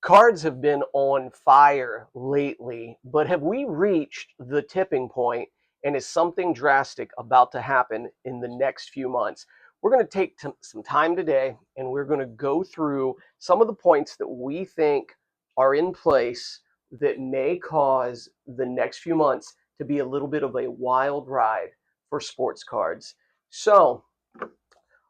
Cards have been on fire lately, but have we reached the tipping point and is something drastic about to happen in the next few months? We're going to take some time today and we're going to go through some of the points that we think are in place that may cause the next few months to be a little bit of a wild ride for sports cards. So,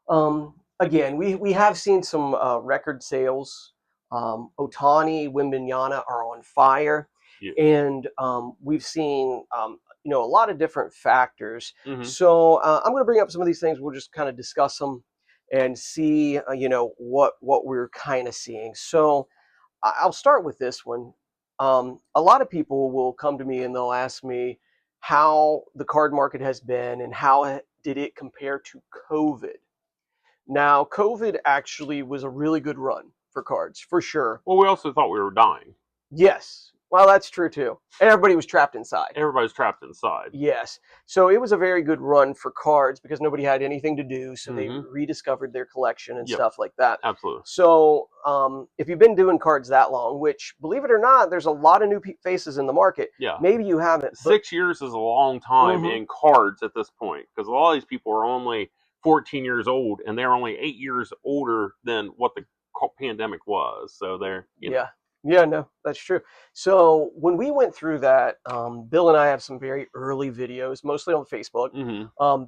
again, we have seen some record sales. Otani, Wimbignana are on fire, Yeah. and we've seen a lot of different factors. Mm-hmm. So I'm going to bring up some of these things. We'll just kind of discuss them and see what we're kind of seeing. So I'll start with this one. A lot of people will come to me and they'll ask me how the card market has been and how did it compare to COVID. Now, COVID actually was a really good run for cards, for sure. Well, we also thought we were dying. Yes. Well, that's true too. Everybody was trapped inside. Everybody's trapped inside. Yes. So it was a very good run for cards because nobody had anything to do. So they rediscovered their collection and stuff like that. Absolutely. So if you've been doing cards that long, which, believe it or not, there's a lot of new faces in the market. Yeah. Maybe you haven't. 6 years is a long time in cards at this point because a lot of these people are only 14 years old and they're only 8 years older than what the pandemic was. So they're, Yeah. Yeah, no, that's true. So when we went through that, Bill and I have some very early videos, mostly on Facebook,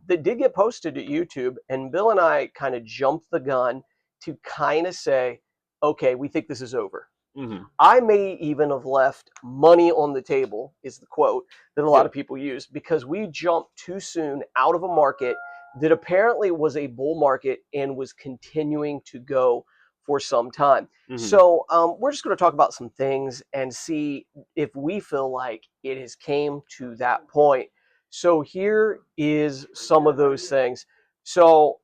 that did get posted to YouTube. And Bill and I kind of jumped the gun to kind of say, okay, we think this is over. I may even have left money on the table, is the quote that a lot of people use, because we jumped too soon out of a market that apparently was a bull market and was continuing to go for some time. So we're just going to talk about some things and see if we feel like it has came to that point. So here is some of those things. So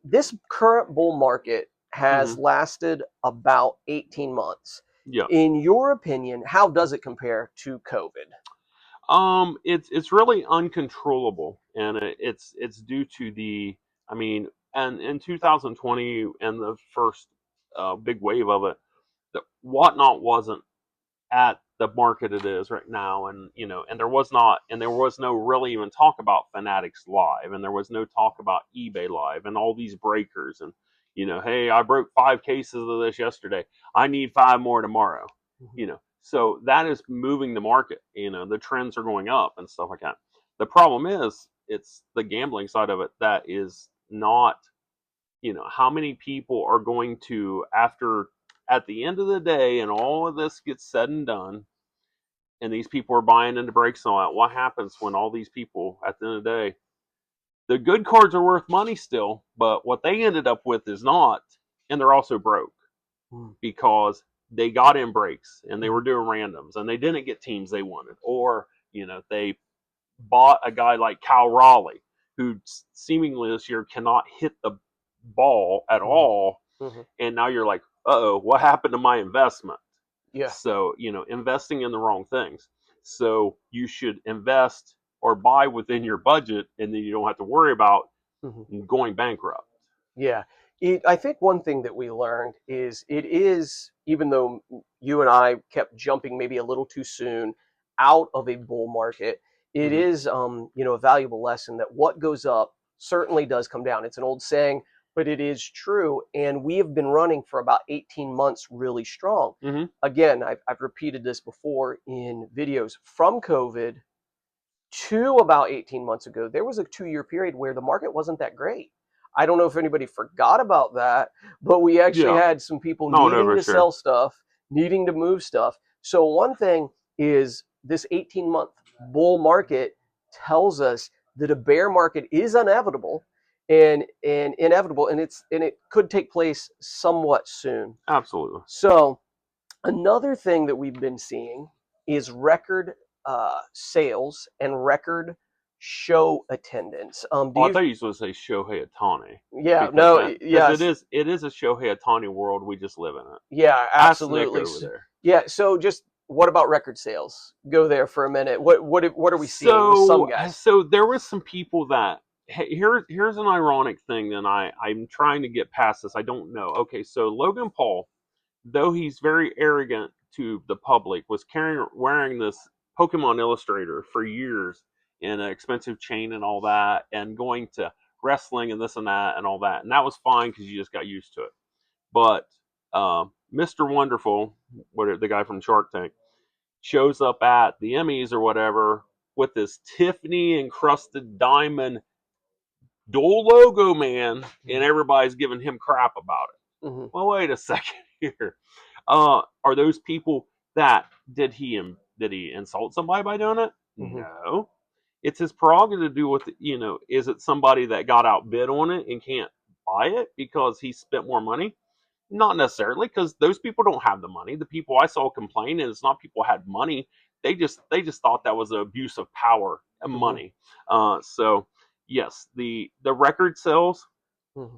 this current bull market has lasted about 18 months. Yeah. In your opinion, how does it compare to COVID? It's really uncontrollable, and it's due to and in 2020 and the first big wave of it, the Whatnot wasn't at the market it is right now, and and there was no really even talk about Fanatics Live, and there was no talk about eBay Live, and all these breakers, and hey, I broke 5 cases of this yesterday. I need 5 more tomorrow. So that is moving the market. The trends are going up and stuff like that. The problem is, it's the gambling side of it that is not. How many people are going to, after at the end of the day, and all of this gets said and done, and these people are buying into breaks and all that, what happens when all these people, at the end of the day, the good cards are worth money still, but what they ended up with is not, and they're also broke because they got in breaks and they were doing randoms and they didn't get teams they wanted, or they bought a guy like Cal Raleigh, who seemingly this year cannot hit the ball at all, and now you're like, uh-oh, what happened to my investment? Yeah. So investing in the wrong things. So you should invest or buy within your budget, and then you don't have to worry about going bankrupt. Yeah. I think one thing that we learned is it is, even though you and I kept jumping maybe a little too soon out of a bull market, it is a valuable lesson that what goes up certainly does come down. It's an old saying, but it is true. And we have been running for about 18 months really strong. Again, I've repeated this before in videos. From COVID to about 18 months ago, there was a 2-year period where the market wasn't that great. I don't know if anybody forgot about that, but we actually had some people needing to sell stuff, needing to move stuff. So one thing is, this 18-month bull market tells us that a bear market is inevitable and inevitable, and it could take place somewhat soon. Absolutely. So another thing that we've been seeing is record sales and record show attendance. I thought you were going to say Shohei Ohtani. Yeah, no, yes. It is a Shohei Ohtani world. We just live in it. Yeah, absolutely. Ask Nick over there. Yeah, so just what about record sales? Go there for a minute. What are we seeing with some guys? So there was some people that, here's an ironic thing that I'm trying to get past this. I don't know. Okay, so Logan Paul though he's very arrogant to the public, was wearing this Pokemon Illustrator for years in an expensive chain and all that, and going to wrestling and this and that and all that, and that was fine because you just got used to it. But Mr. Wonderful, the guy from Shark Tank, shows up at the Emmys or whatever with this Tiffany encrusted diamond dual logo man, and everybody's giving him crap about it. Mm-hmm. Well, wait a second here. Are those people that did he insult somebody by doing it? Mm-hmm. No. It's his prerogative to do with is it somebody that got outbid on it and can't buy it because he spent more money? Not necessarily, because those people don't have the money. The people I saw complain, and it's not people had money. They just thought that was an abuse of power and money. So yes, the record sales. Mm-hmm.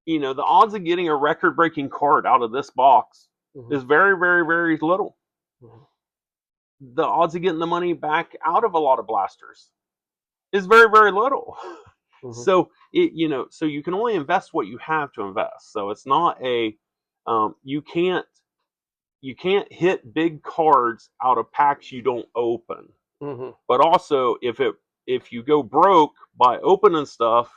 The odds of getting a record breaking card out of this box Mm-hmm. is very, very, very little. Mm-hmm. The odds of getting the money back out of a lot of blasters is very, very little. Mm-hmm. So so you can only invest what you have to invest. So it's not a you can't hit big cards out of packs you don't open. Mm-hmm. But also, if you go broke by opening stuff,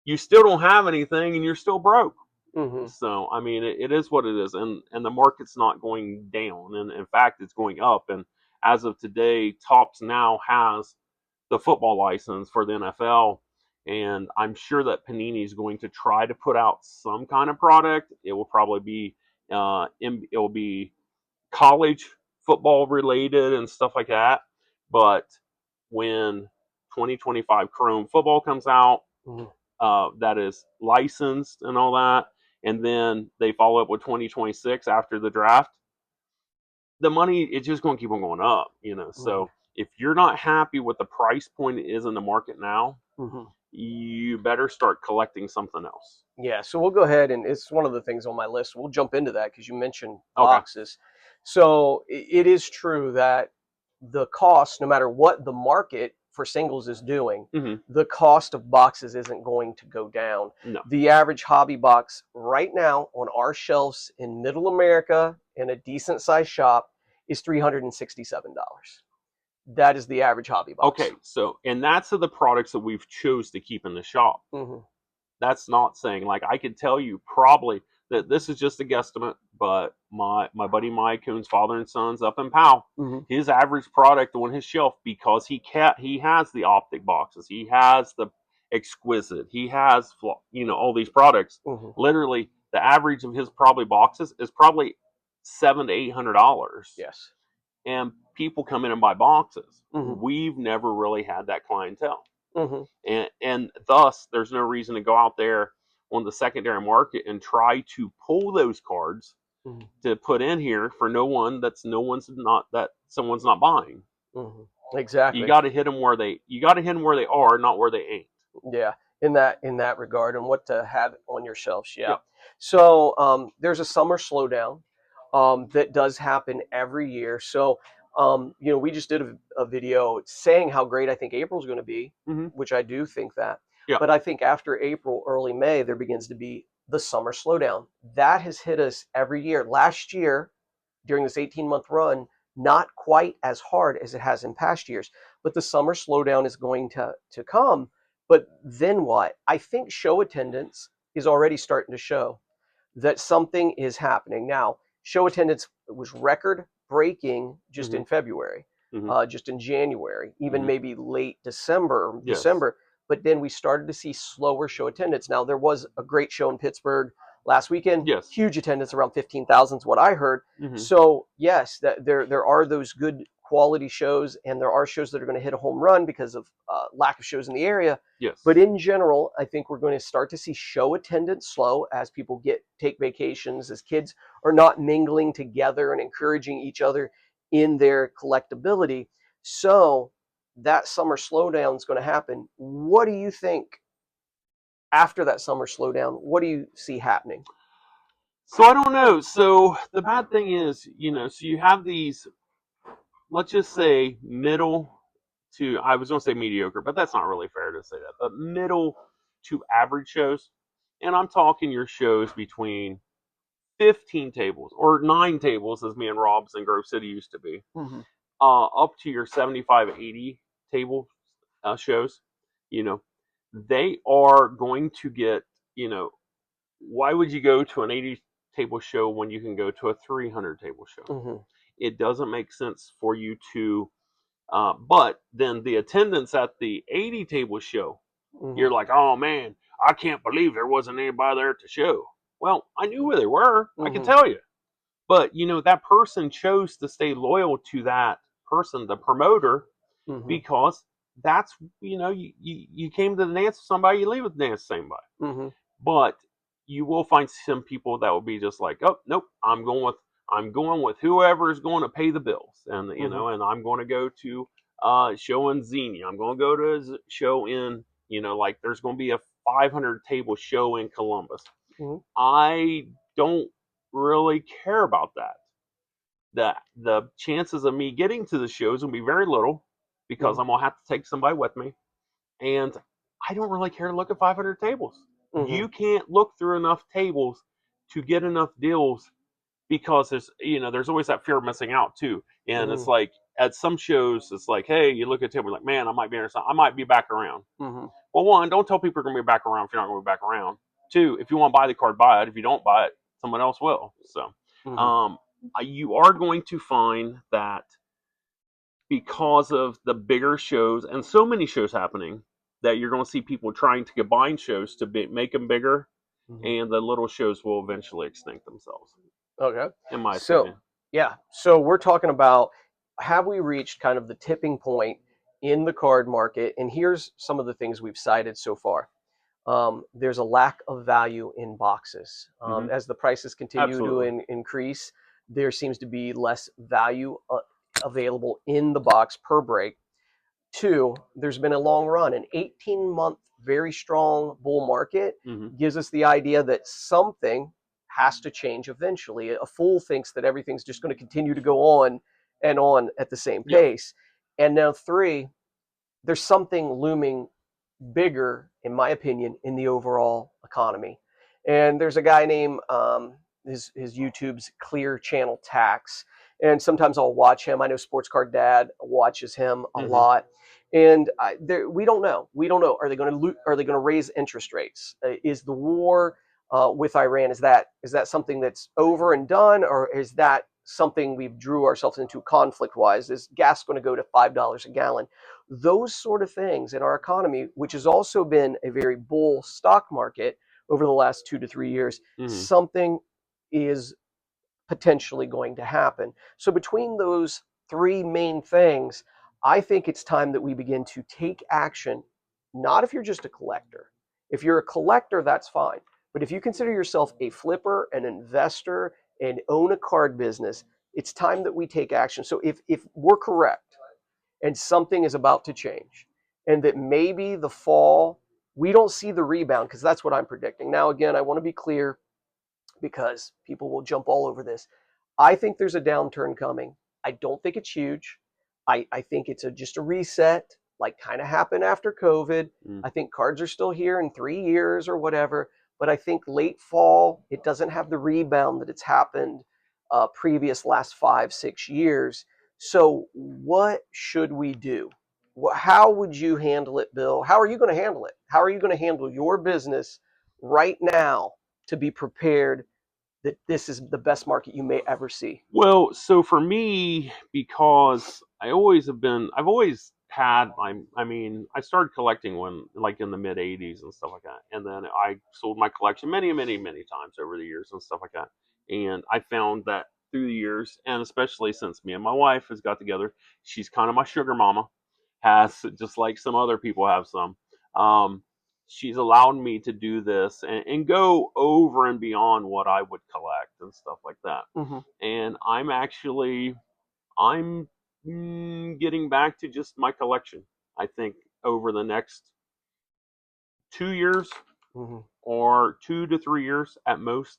you still don't have anything and you're still broke. Mm-hmm. So I mean, it is what it is, and the market's not going down, and in fact, it's going up. And as of today, Topps now has the football license for the NFL, and I'm sure that Panini is going to try to put out some kind of product. It will probably be it will be college football related and stuff like that. But when 2025 Chrome football comes out, Mm-hmm. that is licensed and all that, and then they follow up with 2026 after the draft, the money it's just going to keep on going up. So if you're not happy with the price point it is in the market now, Mm-hmm. you better start collecting something else. Yeah, so we'll go ahead, and it's one of the things on my list. We'll jump into that because you mentioned Okay. boxes. So it is true that the cost, no matter what the market for singles is doing, the cost of boxes isn't going to go down. No. The average hobby box right now on our shelves in Middle America in a decent sized shop is $367. That is the average hobby box. Okay, so and that's of the products that we've chose to keep in the shop. Mm-hmm. That's not saying, like, I could tell you probably that this is just a guesstimate, but my buddy Mike, who's father and sons up in Powell, Mm-hmm. his average product on his shelf, because he has the optic boxes, he has the exquisite, he has all these products. Mm-hmm. Literally, the average of his probably boxes is probably $700 to $800. Yes. And people come in and buy boxes. Mm-hmm. We've never really had that clientele. Mm-hmm. And thus there's no reason to go out there on the secondary market and try to pull those cards Mm-hmm. to put in here for someone's not buying. Mm-hmm. Exactly. You got to hit them where they are, not where they ain't. Yeah, in that regard, and what to have on your shelves. Yeah. So there's a summer slowdown that does happen every year. So we just did a video saying how great I think April's going to be, which I do think that. Yeah. But I think after April, early May, there begins to be the summer slowdown. That has hit us every year. Last year, during this 18-month run, not quite as hard as it has in past years. But the summer slowdown is going to come. But then what? I think show attendance is already starting to show that something is happening. Now, show attendance was record breaking just in February, just in January, even maybe late December. But then we started to see slower show attendance. Now, there was a great show in Pittsburgh last weekend. Yes. Huge attendance, around 15,000 is what I heard. So, yes, there are those good quality shows, and there are shows that are going to hit a home run because of lack of shows in the area. Yes. But in general, I think we're going to start to see show attendance slow as people take vacations, as kids are not mingling together and encouraging each other in their collectability. So that summer slowdown is going to happen. What do you think after that summer slowdown? What do you see happening? So I don't know. So the bad thing is, so you have these, let's just say I was going to say mediocre, but that's not really fair to say that, but middle to average shows. And I'm talking your shows between 15 tables or 9 tables, as me and Rob's in Grove City used to be, Mm-hmm. up to your 75, 80 table shows, you know, they are going to get, you know, why would you go to an 80 table show when you can go to a 300 table show? Mm-hmm. It doesn't make sense for you to, but then the attendance at the 80 table show, Mm-hmm. you're like, oh man, I can't believe there wasn't anybody there at the show. Well, I knew where they were. I can Mm-hmm. tell you. But, you know, that person chose to stay loyal to that person, the promoter, Mm-hmm. because that's, you know, you came to the dance with somebody, you leave with the dance with somebody. Mm-hmm. But you will find some people that will be just like, oh nope, I'm going with whoever is going to pay the bills, and you Mm-hmm. know, and I'm going to go to show in Xenia. I'm going to go to a show in, you know, like there's going to be a 500 table show in Columbus. Mm-hmm. I don't really care about that. The chances of me getting to the shows will be very little because Mm-hmm. I'm gonna have to take somebody with me, and I don't really care to look at 500 tables. Mm-hmm. You can't look through enough tables to get enough deals because there's, you know, there's always that fear of missing out too. And it's Mm-hmm. like at some shows, it's like, hey, you look at the table, like, man, I might be interested. I might be back around. Mm-hmm. Well, one, don't tell people you're gonna be back around if you're not gonna be back around. Two, if you want to buy the card, buy it. If you don't buy it, someone else will. So, Mm-hmm. um, you are going to find that because of the bigger shows and so many shows happening that you're going to see people trying to combine shows to make them bigger, Mm-hmm. and the little shows will eventually extinct themselves, Okay. in my So, opinion. yeah. So we're talking about, have we reached kind of the tipping point in the card market? And here's some of the things we've cited so far. There's a lack of value in boxes. Hmm. As the prices continue to Absolutely. increase, there seems to be less value available in the box per break. Two, there's been a long run. An 18-month, very strong bull market Hmm. gives us the idea that something has to change eventually. A fool thinks that everything's just going to continue to go on and on at the same Yep. pace. And now, three, there's something looming bigger, in my opinion, in the overall economy. And there's a guy named his YouTube's Clear Channel Tax, and sometimes I'll watch him. I know Sports Card Dad watches him a Hmm. lot, and we don't know. We don't know. Are they going to raise interest rates? Is the war with Iran, is that something that's over and done, or is that something we've drew ourselves into conflict wise? Is gas going to go to $5 a gallon? Those sort of things in our economy, which has also been a very bull stock market over the last 2 to 3 years, Hmm. something is potentially going to happen. So between those three main things, I think it's time that we begin to take action. Not if you're just a collector. If you're a collector, that's fine. But if you consider yourself a flipper, an investor, and own a card business, it's time that we take action. So if we're correct and something is about to change, and that maybe the fall, we don't see the rebound, because that's what I'm predicting. Now, again, I want to be clear because people will jump all over this. I think there's a downturn coming. I don't think it's huge. I think it's just a reset, like kind of happened after COVID. Mm. I think cards are still here in 3 years or whatever, but I think late fall, it doesn't have the rebound that it's happened previous last 5, 6 years. So what should we do? How would you handle it, Bill? How are you going to handle it? How are you going to handle your business right now to be prepared that this is the best market you may ever see? Well, so for me, because I've always had, I mean, I started collecting when, like in the mid 80s and stuff like that. And then I sold my collection many, many, many times over the years and stuff like that. And I found that through the years, and especially since me and my wife has got together, she's kind of my sugar mama, has just like some other people have some. Um, she's allowed me to do this and go over and beyond what I would collect and stuff like that. Mm-hmm. And I'm getting back to just my collection. I think over the next 2 years Mm-hmm. or 2 to 3 years at most,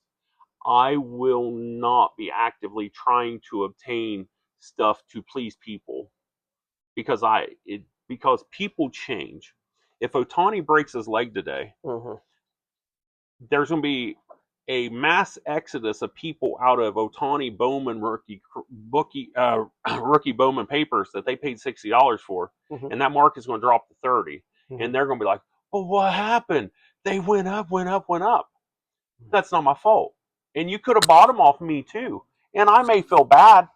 I will not be actively trying to obtain stuff to please people because because people change. If Otani breaks his leg today, Mm-hmm. there's going to be a mass exodus of people out of Otani Bowman rookie Bowman papers that they paid $60 for, Mhm. and that market's going to drop to 30, Mhm. and they're going to be like, "Well, what happened? They went up, went up, went up." That's not my fault, and you could have bought them off me too, and I may feel bad,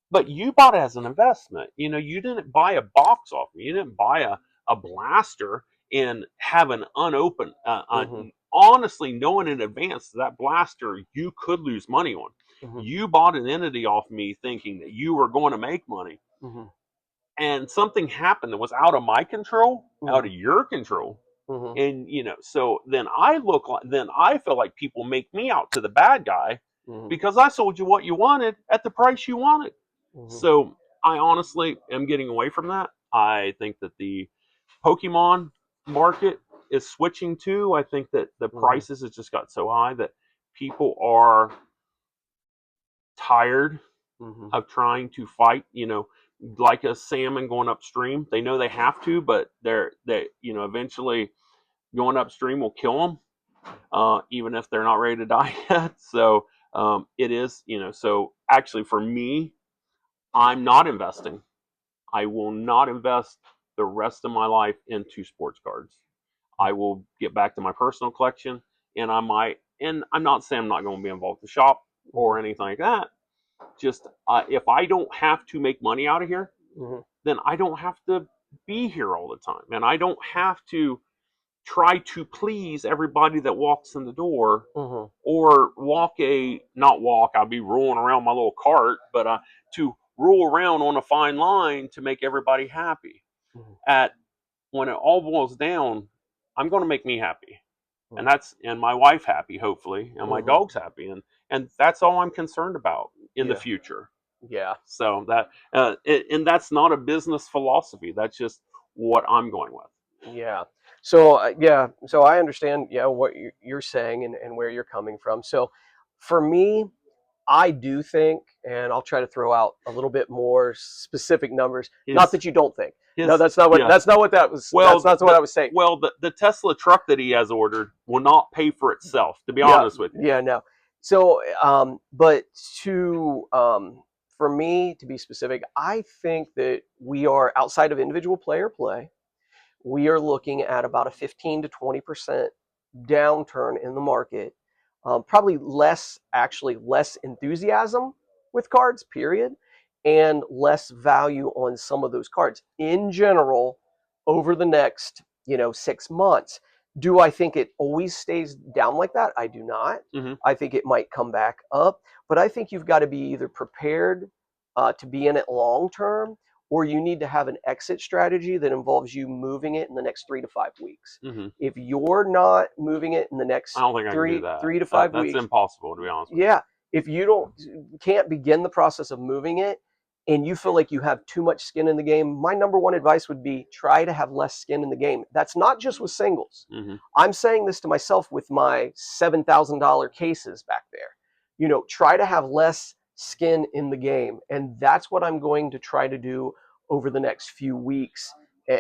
but you bought it as an investment. You didn't buy a box off me. You didn't buy a blaster and have an unopened, Mhm. honestly knowing in advance that blaster you could lose money on. Mhm. You bought an entity off me thinking that you were going to make money, Mhm. and something happened that was out of my control, out Mhm. of your control. Mhm. And so then I feel like people make me out to the bad guy Mhm. because I sold you what you wanted at the price you wanted. Mhm. So I honestly am getting away from that. I think that the Pokemon market is switching too. I think that the Mhm. prices have just got so high that people are tired Mhm. of trying to fight, like a salmon going upstream. They know they have to, but eventually going upstream will kill them, even if they're not ready to die yet. So it is, so actually for me, I'm not investing. I will not invest the rest of my life into sports cards. I will get back to my personal collection, and and I'm not saying I'm not going to be involved with the shop Mhm. or anything like that. Just if I don't have to make money out of here, Mhm. then I don't have to be here all the time. And I don't have to try to please everybody that walks in the door, Mhm. or not walk, I'll be rolling around my little cart, but to roll around on a fine line to make everybody happy. Mhm. At When it all boils down, I'm going to make me happy, and Mhm. and my wife happy, hopefully, and my Mhm. dog's happy, and that's all I'm concerned about in the Yeah. future. Yeah. So and that's not a business philosophy. That's just what I'm going with. Yeah. So yeah. So I understand. Yeah, what you're saying and where you're coming from. So for me, I do think, and I'll try to throw out a little bit more specific numbers. Not His that you don't think. No, his that's not what. Yeah. That's not what that was. Well, That's not what I was saying. the Tesla truck that he has ordered will not pay for itself. To be Yeah. honest with you. Yeah. No. So, but to for me to be specific, I think that we are outside of individual player play. We are looking at about a 15 to 20% downturn in the market. Probably actually less enthusiasm with cards, period, and less value on some of those cards in general over the next, 6 months. Do I think it always stays down like that? I do not. Hmm. I think it might come back up, but I think you've got to be either prepared to be in it long term, or you need to have an exit strategy that involves you moving it in the next 3 to 5 weeks. Hmm. If you're not moving it in the I next don't think I can do three that. three to five That's weeks, impossible, to be honest with you. yeah, if you can't begin the process of moving it, and you feel like you have too much skin in the game, my number one advice would be try to have less skin in the game. That's not just with singles. Hmm. I'm saying this to myself with my $7,000 cases back there. Try to have less skin in the game, and that's what I'm going to try to do over the next few weeks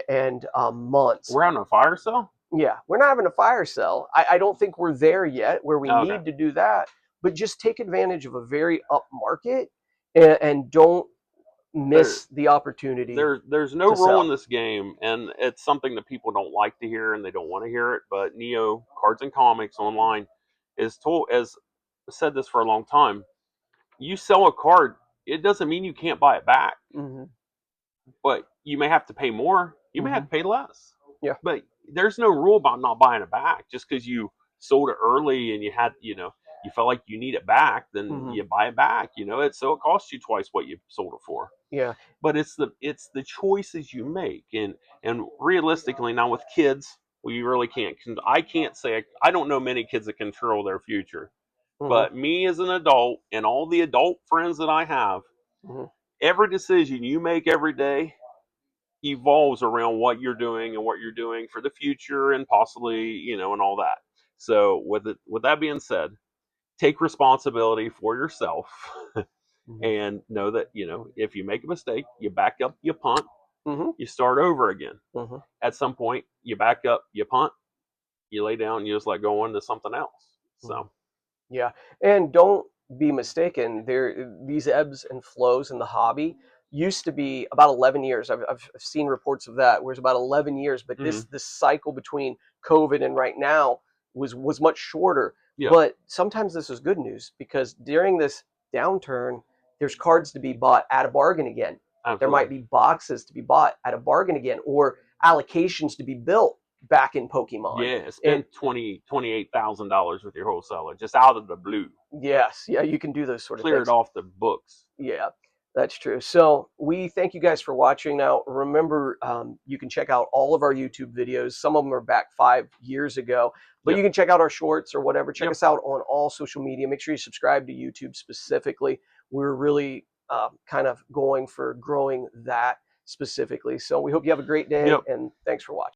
and months. We're having a fire sale. Yeah, we're not having a fire sale. I don't think we're there yet where we Oh, okay. need to do that, but just take advantage of a very up market, and don't There, miss the opportunity there's no to rule sell. in this game, and it's something that people don't like to hear and they don't want to hear it. But Neo Cards and Comics online is told as said this for a long time. You sell a card, it doesn't mean you can't buy it back, Hmm. but you may have to pay more. You may have Hmm. to pay less. Yeah. But there's no rule about not buying it back. Just because you sold it early and you felt like you need it back, then Hmm. you buy it back. It costs you twice what you sold it for. Yeah. But it's the choices you make, and realistically now with kids, we really can't. I can't say I don't know many kids that control their future. Hmm. But me as an adult and all the adult friends that I have, Hmm. every decision you make every day evolves around what you're doing and what you're doing for the future and possibly, and all that. So with that being said, take responsibility for yourself Hmm. and know that, if you make a mistake, you back up, you punt, Hmm. you start over again. Hmm. At some point, you back up, you punt, you lay down, you just let go into something else. Hmm. So Yeah, and don't be mistaken. These ebbs and flows in the hobby used to be about 11 years. I've seen reports of that, where it's about 11 years. But Hmm. this cycle between COVID and right now was much shorter. Yeah, But sometimes this is good news because during this downturn, there's cards to be bought at a bargain again. There might absolutely. be boxes to be bought at a bargain again, or allocations to be built back in Pokemon. Yeah, And spent $28,000 with your wholesaler just out of the blue. yes, yeah, you can do those sort of Clear it things. off the books. Yeah, that's true. So we thank you guys for watching. Now, remember, you can check out all of our YouTube videos. Some of them are back 5 years ago, but you Yep. can check out our shorts or whatever. Check Yep. us out on all social media. Make sure you subscribe to YouTube specifically. We're really kind of going for growing that specifically. So we hope you have a great day, Yep. and thanks for watching.